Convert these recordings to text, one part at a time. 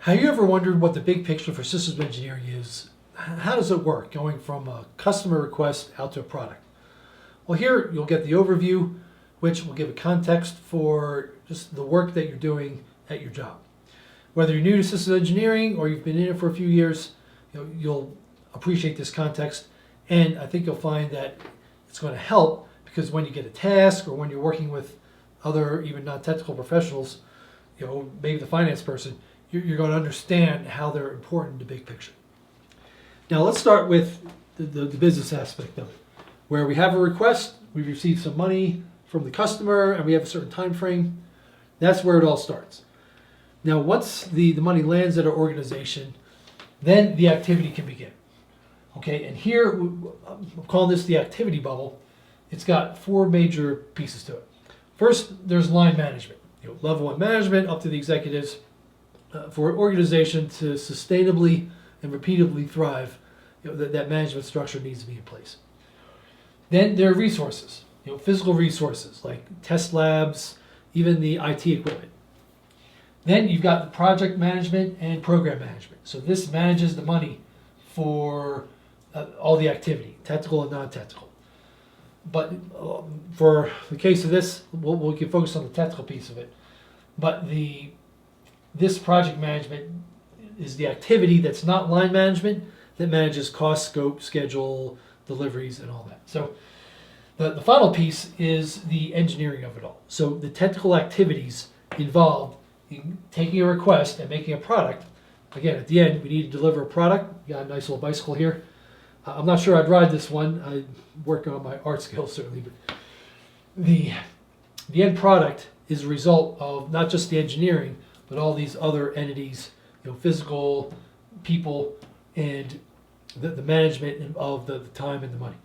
Have you ever wondered what the big picture for systems engineering is? How does it work going from a customer request out to a product? Well, here you'll get the overview, which will give a context for just the work that you're doing at your job. Whether you're new to systems engineering or you've been in it for a few years, you'll appreciate this context, and I think you'll find that it's going to help because when you get a task or when you're working with other even non-technical professionals, maybe the finance person, you're going to understand how they're important to big picture. Now let's start with the business aspect of it, where we have a request, we've received some money from the customer, and we have a certain time frame. That's where it all starts. Now once the money lands at our organization, then the activity can begin. Okay, and here I'm calling this the activity bubble. It's got four major pieces to it. First, there's line management, level one management up to the executives. For an organization to sustainably and repeatedly thrive, that management structure needs to be in place. Then there are resources, physical resources like test labs, even the IT equipment. Then you've got the project management and program management. So this manages the money for all the activity, technical and non-technical. But for the case of this, we can focus on the technical piece of it. But this project management is the activity that's not line management that manages cost, scope, schedule, deliveries, and all that. So the final piece is the engineering of it all. So the technical activities involved in taking a request and making a product. Again, at the end, we need to deliver a product. We got a nice little bicycle here. I'm not sure I'd ride this one. I work on my art skills certainly, but the end product is a result of not just the engineering, but all these other entities, physical people, and the management of the time and the money.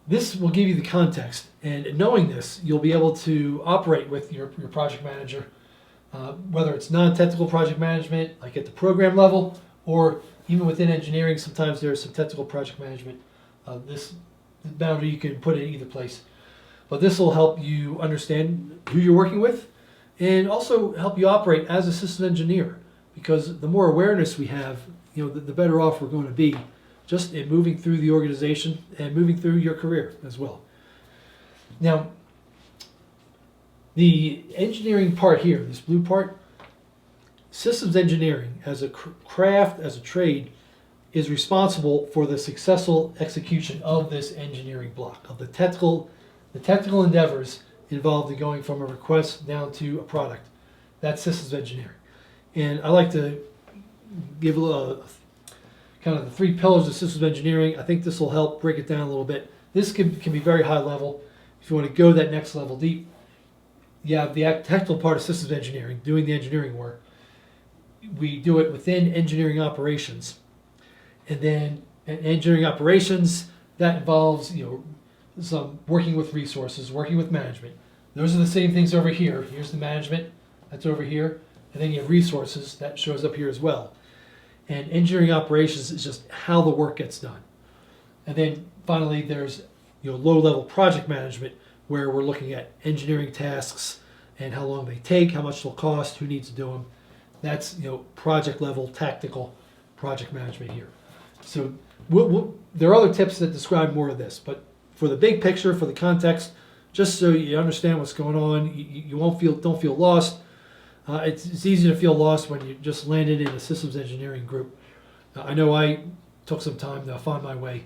This will give you the context, and knowing this, you'll be able to operate with your project manager, whether it's non-technical project management, like at the program level, or even within engineering, sometimes there's some technical project management. This boundary you can put in either place. But this will help you understand who you're working with, and also help you operate as a system engineer, because the more awareness we have, the better off we're going to be just in moving through the organization and moving through your career as well. Now, the engineering part here, this blue part, systems engineering as a craft, as a trade, is responsible for the successful execution of this engineering block, of the technical endeavors involved in going from a request down to a product. That's systems engineering. And I like to give a kind of the three pillars of systems engineering. I think this will help break it down a little bit. This can be very high level. If you want to go that next level deep, you have the technical part of systems engineering, doing the engineering work. We do it within engineering operations. And then engineering operations, that involves some working with resources, working with management. Those are the same things over here. Here's the management, that's over here. And then you have resources, that shows up here as well. And engineering operations is just how the work gets done. And then finally there's low-level project management, where we're looking at engineering tasks and how long they take, how much they'll cost, who needs to do them. That's project level, tactical project management here. So there are other tips that describe more of this, but for the big picture, for the context, just so you understand what's going on, you don't feel lost. It's easy to feel lost when you just landed in a systems engineering group. I know I took some time to find my way,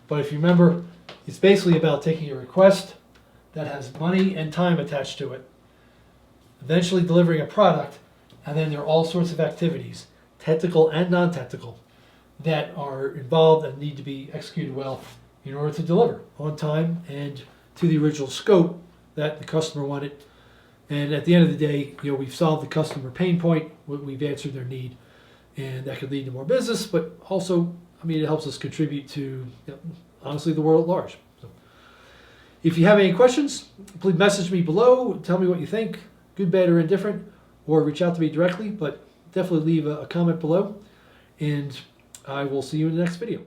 but if you remember, it's basically about taking a request that has money and time attached to it, eventually delivering a product, and then there are all sorts of activities, technical and non-technical, that are involved and need to be executed well in order to deliver on time and to the original scope that the customer wanted. And at the end of the day, we've solved the customer pain point, we've answered their need, and that could lead to more business, but also, it helps us contribute to, honestly, the world at large. So, if you have any questions, please message me below, tell me what you think, good, bad, or indifferent, or reach out to me directly, but definitely leave a comment below, and I will see you in the next video.